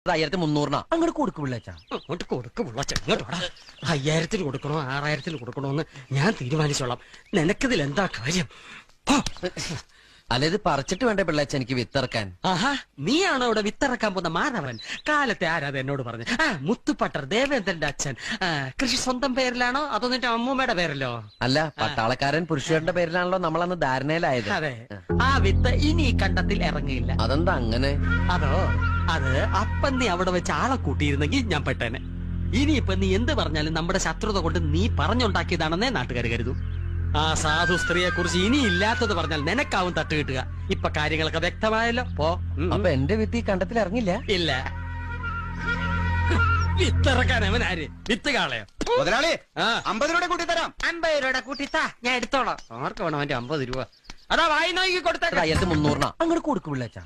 1300 അങ്ങോട്ട് കൊടുക്കും പിള്ളേച്ചാ. അങ്ങോട്ട് കൊടുക്കും പിള്ളേച്ച, ഇങ്ങോട്ട് വേടാ. 5000 കൊടുക്കണോ 6000 കൊടുക്കണോന്ന് ഞാൻ തീരുമാനിച്ചോളാം. നിനക്കിതിൽ എന്താ കാര്യം? അല്ല, ഇത് പറിച്ചിട്ട് വേണ്ടേ പിള്ളേച്ച എനിക്ക് വിത്തിറക്കാൻ? ആഹാ, നീയാണോ ഇവിടെ വിത്തിറക്കാൻ പോകുന്ന മാധവൻ? കാലത്തെ ആരാത് എന്നോട് പറഞ്ഞു? മുത്തുപട്ടർ ദേവേന്ദ്രന്റെ അച്ഛൻ. കൃഷി സ്വന്തം പേരിലാണോ അതോ നിന്റെ അമ്മൂമ്മയുടെ പേരിലോ? അല്ല, പട്ടാളക്കാരൻ പുരുഷന്റെ പേരിലാണല്ലോ നമ്മളന്ന് ധാരണയിലായത്. അതെ, ആ വിത്ത് ഇനി ഈ കണ്ടത്തിൽ ഇറങ്ങിയില്ല. അതെന്താ അങ്ങനെ? അതോ, അത് അപ്പം നീ അവിടെ വെച്ച് ആളെ കൂട്ടിയിരുന്നെങ്കിൽ ഞാൻ പെട്ടേനെ. ഇനിയിപ്പൊ നീ എന്ത് പറഞ്ഞാലും നമ്മുടെ ശത്രുത കൊണ്ട് നീ പറഞ്ഞുണ്ടാക്കിയതാണെന്നേ നാട്ടുകാർ കരുതൂ. ആ സാധു സ്ത്രീയെ കുറിച്ച് ഇനി ഇല്ലാത്തത് പറഞ്ഞാൽ നിനക്കാവും തട്ട് കിട്ടുക. ഇപ്പൊ കാര്യങ്ങളൊക്കെ വ്യക്തമായല്ലോ. പോ. അപ്പൊ എന്റെ വിത്ത് ഈ കണ്ടത്തിൽ ഇറങ്ങില്ല? ഇല്ല. വിത്തിറക്കാൻ അവൻ ആര്? വിത്ത് കാളയോ? മുതലാളി 50 രൂപ കൂട്ടി തരാം. 50 രൂപയുടെ കൂട്ടിത്താ, ഞാൻ എടുത്തോളാം. ആർക്ക് വേണം അവന്റെ 50 രൂപ? അതാ വായി നോക്കി കൊടുത്തേക്കാം. 1300 അങ്ങോട്ട് കൊടുക്കും പിള്ളേച്ചാ.